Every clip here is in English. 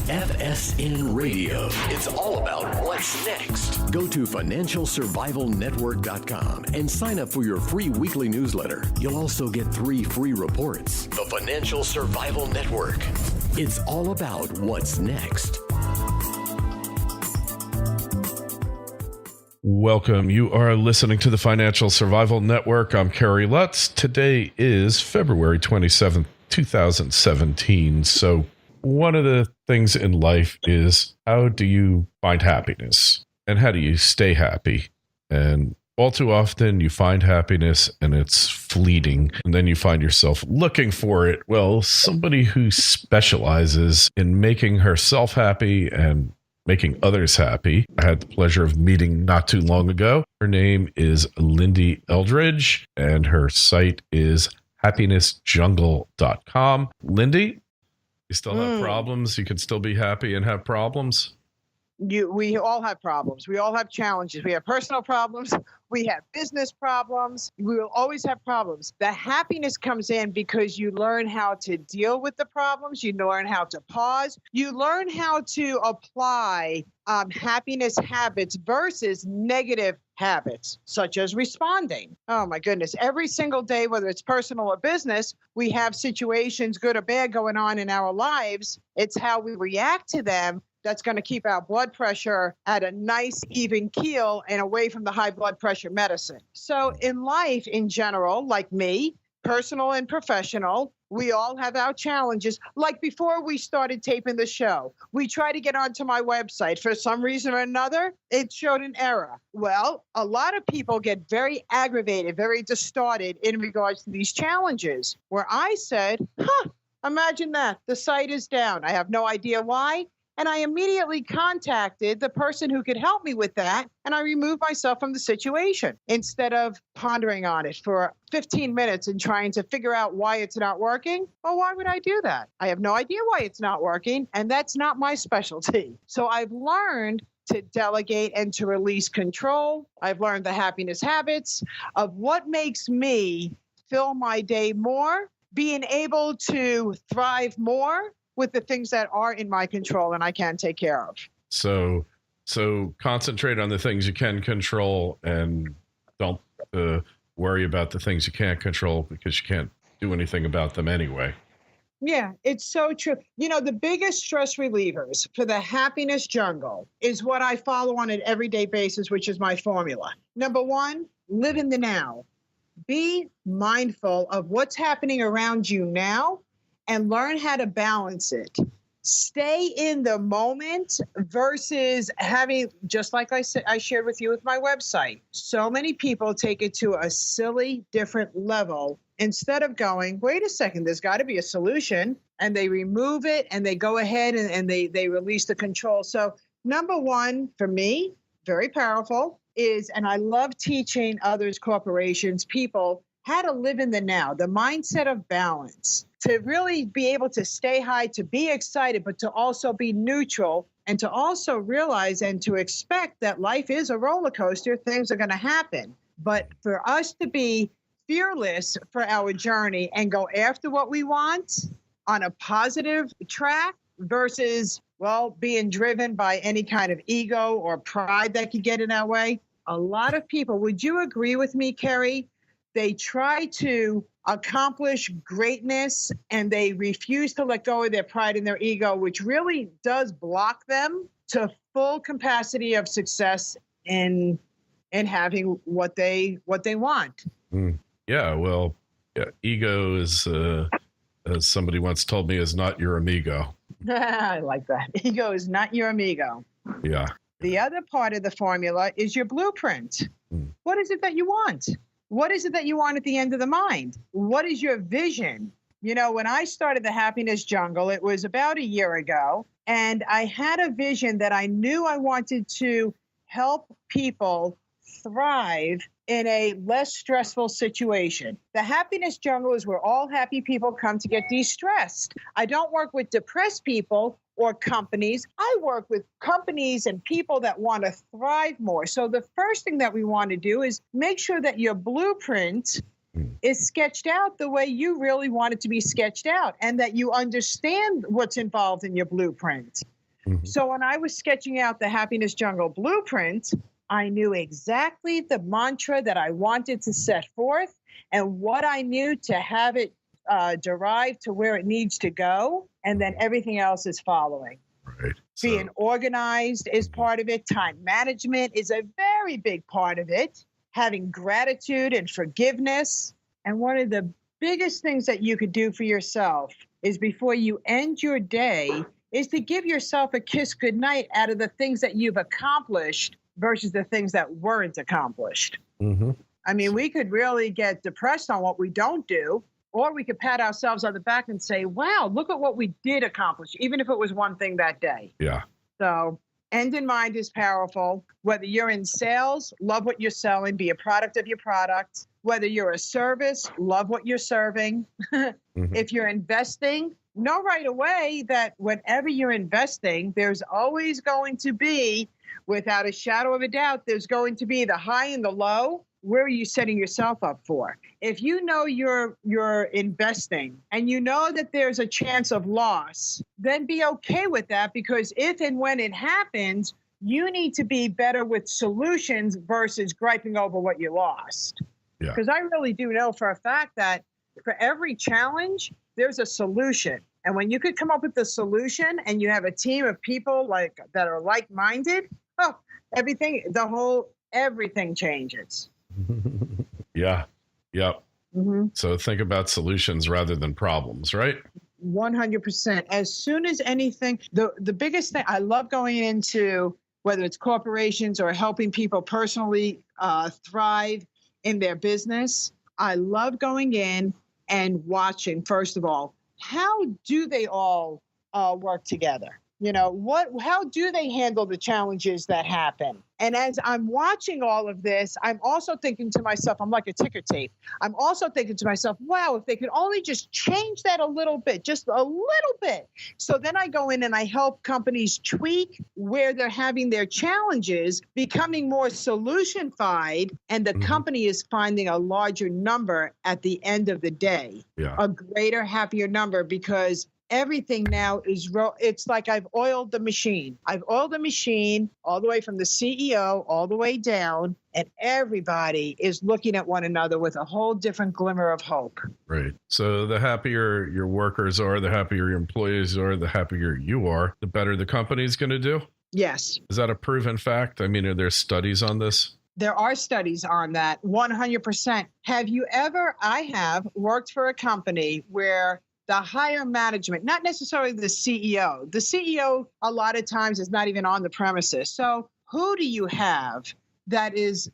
FSN Radio. It's all about what's next. Go to financialsurvivalnetwork.com and sign up for your free weekly newsletter. You'll also get 3 free reports. The Financial Survival Network. It's all about what's next. Welcome. You are listening to the Financial Survival Network. I'm Kerry Lutz. Today is February 27th, 2017. So one of the things in life is, how do you find happiness and how do you stay happy? And all too often you find happiness and it's fleeting, and then you find yourself looking for it. Well, somebody who specializes in making herself happy and making others happy, I had the pleasure of meeting not too long ago. Her name is Lyn-Dee Eldridge, and her site is happinessjungle.com. Lyn-Dee, you still have problems? You can still be happy and have problems? We all have problems. We all have challenges. We have personal problems. We have business problems. We will always have problems. The happiness comes in because you learn how to deal with the problems. You learn how to pause. You learn how to apply happiness habits versus negative habits, such as responding. Oh, my goodness. Every single day, whether it's personal or business, we have situations, good or bad, going on in our lives. It's how we react to them that's going to keep our blood pressure at a nice, even keel and away from the high blood pressure medicine. So in life in general, like me, personal and professional, we all have our challenges. Like before we started taping the show, we tried to get onto my website. For some reason or another, it showed an error. Well, a lot of people get very aggravated, very distorted in regards to these challenges, where I said, imagine that. The site is down. I have no idea why. And I immediately contacted the person who could help me with that, and I removed myself from the situation instead of pondering on it for 15 minutes and trying to figure out why it's not working. Well, why would I do that? I have no idea why it's not working, and that's not my specialty. So I've learned to delegate and to release control. I've learned the happiness habits of what makes me fill my day more, being able to thrive more with the things that are in my control and I can take care of. So concentrate on the things you can control and don't worry about the things you can't control, because you can't do anything about them anyway. Yeah, it's so true. You know, the biggest stress relievers for the happiness jungle is what I follow on an everyday basis, which is my formula. Number 1, live in the now. Be mindful of what's happening around you now and learn how to balance it. Stay in the moment versus having, just like I said, I shared with you with my website. So many people take it to a silly, different level instead of going, wait a second, there's got to be a solution. And they remove it and they go ahead and they release the control. So number 1 for me, very powerful, is, and I love teaching others, corporations, people, how to live in the now, the mindset of balance, to really be able to stay high, to be excited, but to also be neutral, and to also realize and to expect that life is a roller coaster. Things are going to happen. But for us to be fearless for our journey and go after what we want on a positive track versus, well, being driven by any kind of ego or pride that could get in our way. A lot of people, would you agree with me, Kerry? They try to accomplish greatness and they refuse to let go of their pride and their ego, which really does block them to full capacity of success in having what they want. Yeah, well, ego is, as somebody once told me, is not your amigo. I like that. Ego is not your amigo. Yeah. The other part of the formula is your blueprint. What is it that you want? What is it that you want at the end of the mind? What is your vision? You know, when I started the Happiness Jungle, it was about a year ago, and I had a vision that I knew I wanted to help people thrive in a less stressful situation. The Happiness Jungle is where all happy people come to get de-stressed. I don't work with depressed people or companies. I work with companies and people that want to thrive more. So the first thing that we want to do is make sure that your blueprint is sketched out the way you really want it to be sketched out, and that you understand what's involved in your blueprint. So when I was sketching out the Happiness Jungle blueprint, I knew exactly the mantra that I wanted to set forth and what I knew to have it derived to where it needs to go. And then everything else is following. Right. So, Being organized is part of it. Time management is a very big part of it. Having gratitude and forgiveness. And one of the biggest things that you could do for yourself is before you end your day is to give yourself a kiss goodnight out of the things that you've accomplished versus the things that weren't accomplished. I mean, we could really get depressed on what we don't do, or we could pat ourselves on the back and say, wow, look at what we did accomplish, even if it was one thing that day. Yeah. So end in mind is powerful. Whether you're in sales, love what you're selling, be a product of your product. Whether you're a service, love what you're serving. If you're investing, know right away that whenever you're investing, there's always going to be, without a shadow of a doubt, there's going to be the high and the low. Where are you setting yourself up for? If you know you're investing and you know that there's a chance of loss, then be okay with that, because if and when it happens, you need to be better with solutions versus griping over what you lost. Yeah. Because I really do know for a fact that for every challenge, there's a solution. And when you could come up with the solution and you have a team of people that are like-minded, everything changes. Yeah. Yep. So think about solutions rather than problems, right? 100%. As soon as anything, the biggest thing, I love going into, whether it's corporations or helping people personally thrive in their business, I love going in and watching, first of all, how do they all work together? You know, how do they handle the challenges that happen? And as I'm watching all of this, I'm also thinking to myself, I'm like a ticker tape. I'm also thinking to myself, wow, if they could only just change that a little bit, just a little bit. So then I go in and I help companies tweak where they're having their challenges, becoming more solution-fied, and the company is finding a larger number at the end of the day, a greater, happier number, because everything now is, it's like I've oiled the machine. I've oiled the machine all the way from the CEO all the way down, and everybody is looking at one another with a whole different glimmer of hope. Right. So the happier your workers are, the happier your employees are, the happier you are, the better the company's going to do? Yes. Is that a proven fact? I mean, are there studies on this? There are studies on that, 100%. I have worked for a company where the higher management, not necessarily the CEO a lot of times is not even on the premises. So who do you have that is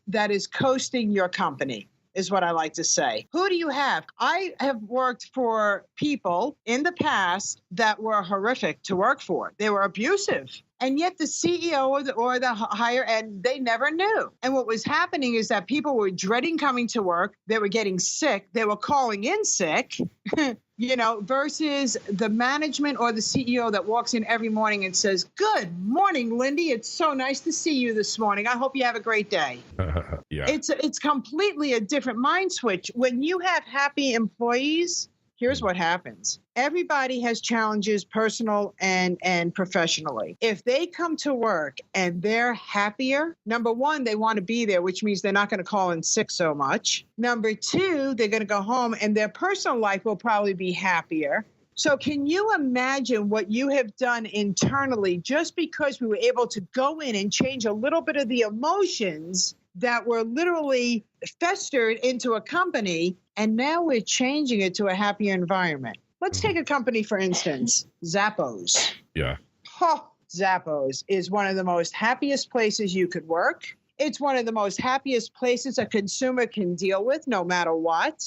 coasting your company, is what I like to say. Who do you have? I have worked for people in the past that were horrific to work for. They were abusive. And yet the CEO or the higher end, they never knew. And what was happening is that people were dreading coming to work. They were getting sick. They were calling in sick, versus the management or the CEO that walks in every morning and says, "Good morning, Lyn-Dee. It's so nice to see you this morning. I hope you have a great day." Yeah. It's completely a different mind switch. When you have happy employees, here's what happens. Everybody has challenges, personal and professionally. If they come to work and they're happier, number one, they want to be there, which means they're not going to call in sick so much. Number two, they're going to go home and their personal life will probably be happier. So can you imagine what you have done internally just because we were able to go in and change a little bit of the emotions that were literally festered into a company, and now we're changing it to a happier environment? Let's take a company, for instance, Zappos. Yeah. Zappos is one of the most happiest places you could work. It's one of the most happiest places a consumer can deal with, no matter what.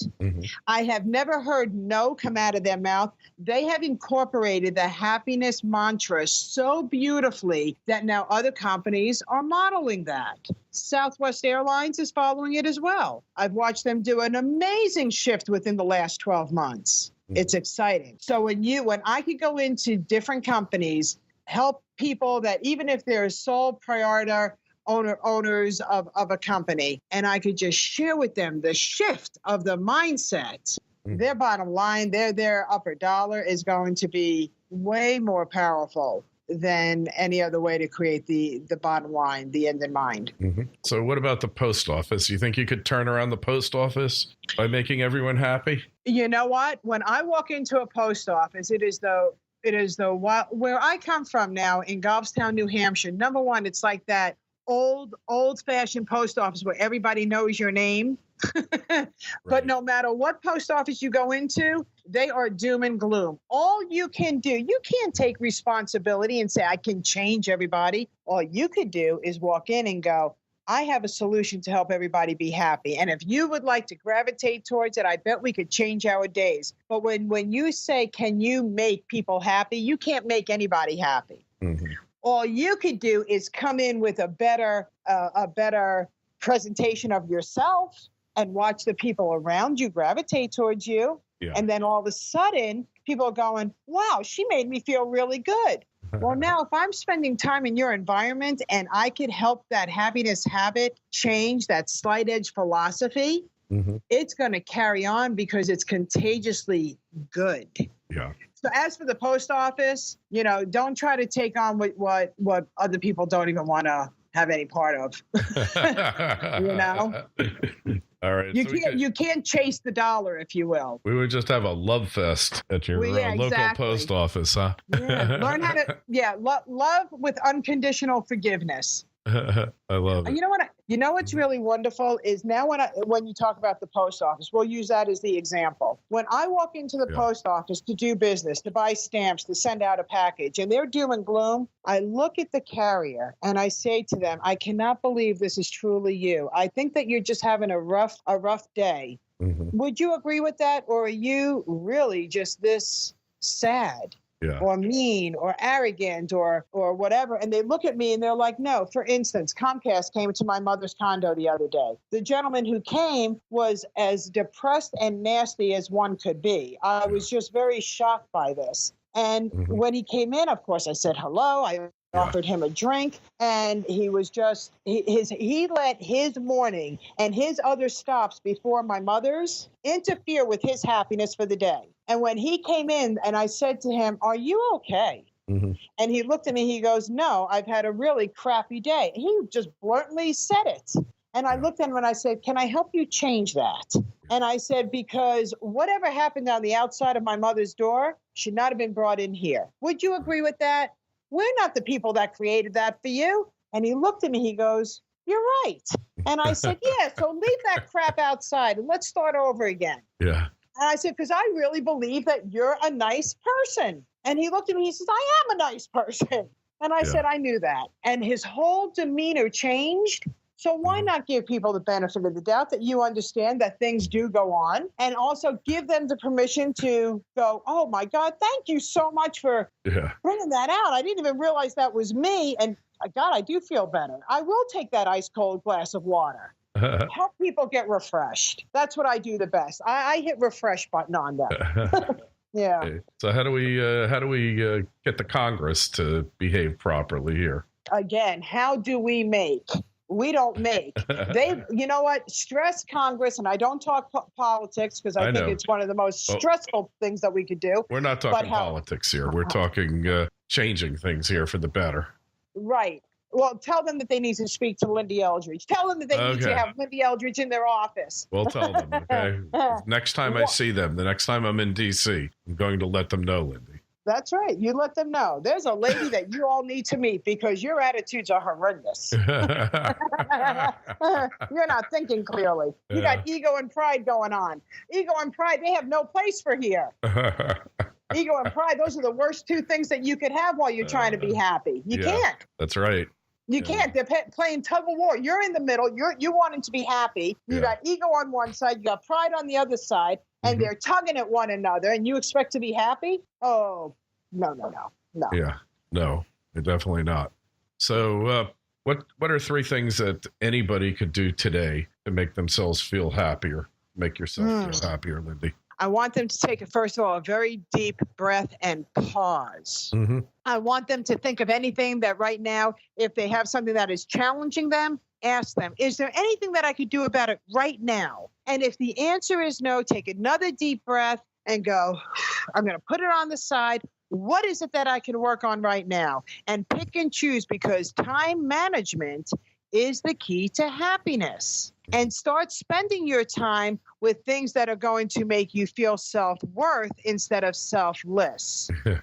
I have never heard no come out of their mouth. They have incorporated the happiness mantra so beautifully that now other companies are modeling that. Southwest Airlines is following it as well. I've watched them do an amazing shift within the last 12 months. It's exciting. So when I could go into different companies, help people that even if they're sole proprietor owners of a company, and I could just share with them the shift of the mindset, their bottom line, their upper dollar is going to be way more powerful than any other way to create the bottom line, the end in mind. Mm-hmm. So what about the post office? You think you could turn around the post office by making everyone happy? You know what? When I walk into a post office, it is where I come from now in Goffstown, New Hampshire. Number one, it's like that old-fashioned post office where everybody knows your name. But no matter what post office you go into, they are doom and gloom. All you can do, you can't take responsibility and say, I can change everybody. All you could do is walk in and go, I have a solution to help everybody be happy. And if you would like to gravitate towards it, I bet we could change our days. But when you say, can you make people happy? You can't make anybody happy. Mm-hmm. All you could do is come in with a better presentation of yourself and watch the people around you gravitate towards you. Yeah. And then all of a sudden, people are going, wow, she made me feel really good. Well, now if I'm spending time in your environment and I could help that happiness habit change, that slight edge philosophy, mm-hmm. it's going to carry on because it's contagiously good. Yeah. So as for the post office, don't try to take on what other people don't even want to have any part of. All right. You can't chase the dollar, if you will. We would just have a love fest at your local post office, huh? Yeah. Learn how to love with unconditional forgiveness. I love it. You know what's really wonderful is now when you talk about the post office, we'll use that as the example. When I walk into the post office to do business, to buy stamps, to send out a package, and they're doom and gloom, I look at the carrier and I say to them, I cannot believe this is truly you. I think that you're just having a rough day. Mm-hmm. Would you agree with that? Or are you really just this sad? Yeah. Or mean or arrogant or whatever. And they look at me and they're like, no. For instance, Comcast came to my mother's condo the other day. The gentleman who came was as depressed and nasty as one could be. I was just very shocked by this. And mm-hmm. when he came in, of course, I said hello. I offered him a drink, and he was just he let his morning and his other stops before my mother's interfere with his happiness for the day. And when he came in and I said to him, are you okay? Mm-hmm. And he looked at me, he goes, no, I've had a really crappy day. He just bluntly said it. And I looked at him and I said, can I help you change that? And I said, because whatever happened on the outside of my mother's door should not have been brought in here. Would you agree with that? We're not the people that created that for you. And he looked at me, he goes, you're right. And I said, yeah, so leave that crap outside and let's start over again. Yeah. And I said, because I really believe that you're a nice person. And he looked at me, he says, I am a nice person. And I said, I knew that. And his whole demeanor changed. So why not give people the benefit of the doubt that you understand that things do go on, and also give them the permission to go, oh, my God, thank you so much for bringing that out. I didn't even realize that was me. And God, I do feel better. I will take that ice cold glass of water. Help people get refreshed. That's what I do the best. I hit refresh button on them. Yeah. Okay. So how do we get the Congress to behave properly here? Again, how do we make? We don't make. You know what? Stress Congress, and I don't talk politics because I think it's one of the most stressful things that we could do. We're not talking politics here. We're talking changing things here for the better. Right. Well, tell them that they need to speak to Lyn-Dee Eldridge. Tell them that they need to have Lyn-Dee Eldridge in their office. We'll tell them, okay? Next time I see them, the next time I'm in D.C., I'm going to let them know, Lyn-Dee. That's right. You let them know. There's a lady that you all need to meet because your attitudes are horrendous. You're not thinking clearly. You got ego and pride going on. Ego and pride, they have no place for here. Ego and pride, those are the worst two things that you could have while you're trying to be happy. You can't. That's right. You can't. They're playing tug of war. You're in the middle. You wanting to be happy. You got ego on one side. You got pride on the other side. And they're tugging at one another. And you expect to be happy? Oh, no. Yeah, no, definitely not. So what are three things that anybody could do today to make themselves feel happier? Make yourself feel happier, Lyn-Dee. I want them to take, first of all, a very deep breath and pause. Mm-hmm. I want them to think of anything that right now, if they have something that is challenging them, ask them, is there anything that I could do about it right now? And if the answer is no, take another deep breath and go, I'm going to put it on the side. What is it that I can work on right now? And pick and choose, because time management is the key to happiness. And start spending your time with things that are going to make you feel self-worth instead of selfless. I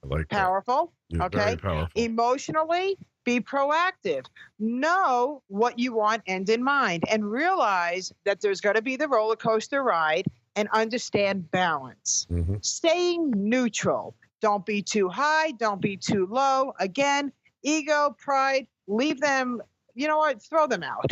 like Powerful. that. Okay. Very powerful. Emotionally, be proactive. Know what you want end in mind, and realize that there's going to be the roller coaster ride, and understand balance. Mm-hmm. Staying neutral. Don't be too high. Don't be too low. Again, ego, pride, leave them. You know what? Throw them out.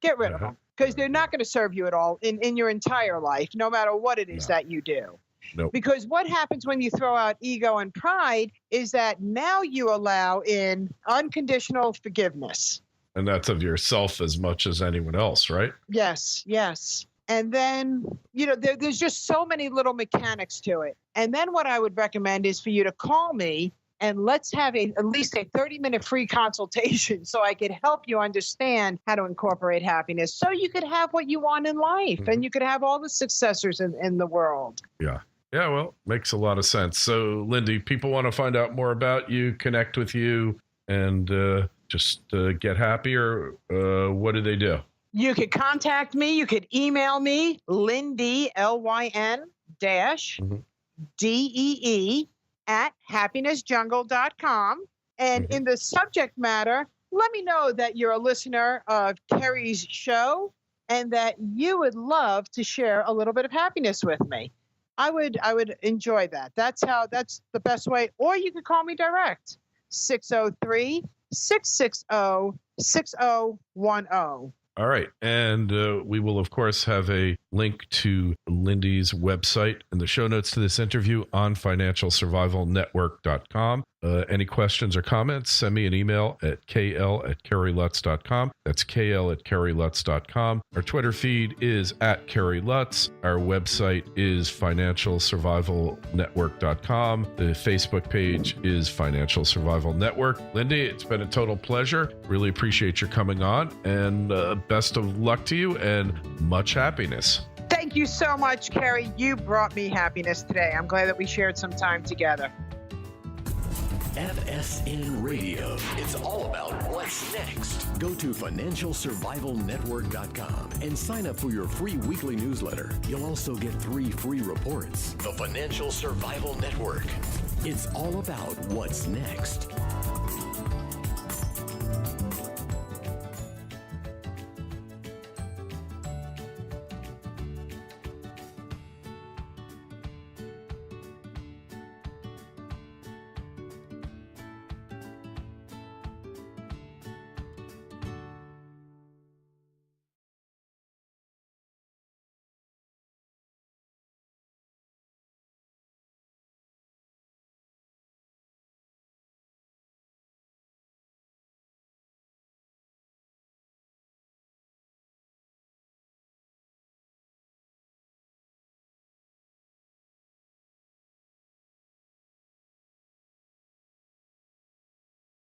Get rid of them, because they're not going to serve you at all in your entire life, no matter what it is that you do. Nope. Because what happens when you throw out ego and pride is that now you allow in unconditional forgiveness. And that's of yourself as much as anyone else, right? Yes, yes. And then, there's just so many little mechanics to it. And then what I would recommend is for you to call me, and let's have at least a 30-minute free consultation so I could help you understand how to incorporate happiness, so you could have what you want in life, and you could have all the successors in the world. Yeah. Yeah, well, makes a lot of sense. So, Lyn-Dee, people want to find out more about you, connect with you, and just get happier. What do they do? You could contact me. You could email me, Lyn-Dee, LYN-DEE @happinessjungle.com. And in the subject matter, let me know that you're a listener of Kerry's show and that you would love to share a little bit of happiness with me. I would enjoy that. That's the best way. Or you could call me direct, 603-660-6010. All right. And we will, of course, have a link to Lyn-Dee's website in the show notes to this interview on financialsurvivalnetwork.com. Any questions or comments, send me an email at kl@kerrylutz.com. That's kl@kerrylutz.com. Our Twitter feed is @KerryLutz. Our website is financialsurvivalnetwork.com. The Facebook page is Financial Survival Network. Lyn-Dee, it's been a total pleasure. Really appreciate your coming on, and best of luck to you and much happiness. Thank you so much, Kerry. You brought me happiness today. I'm glad that we shared some time together. FSN Radio. It's all about what's next. Go to financialsurvivalnetwork.com and sign up for your free weekly newsletter. You'll also get 3 free reports. The Financial Survival Network. It's all about what's next.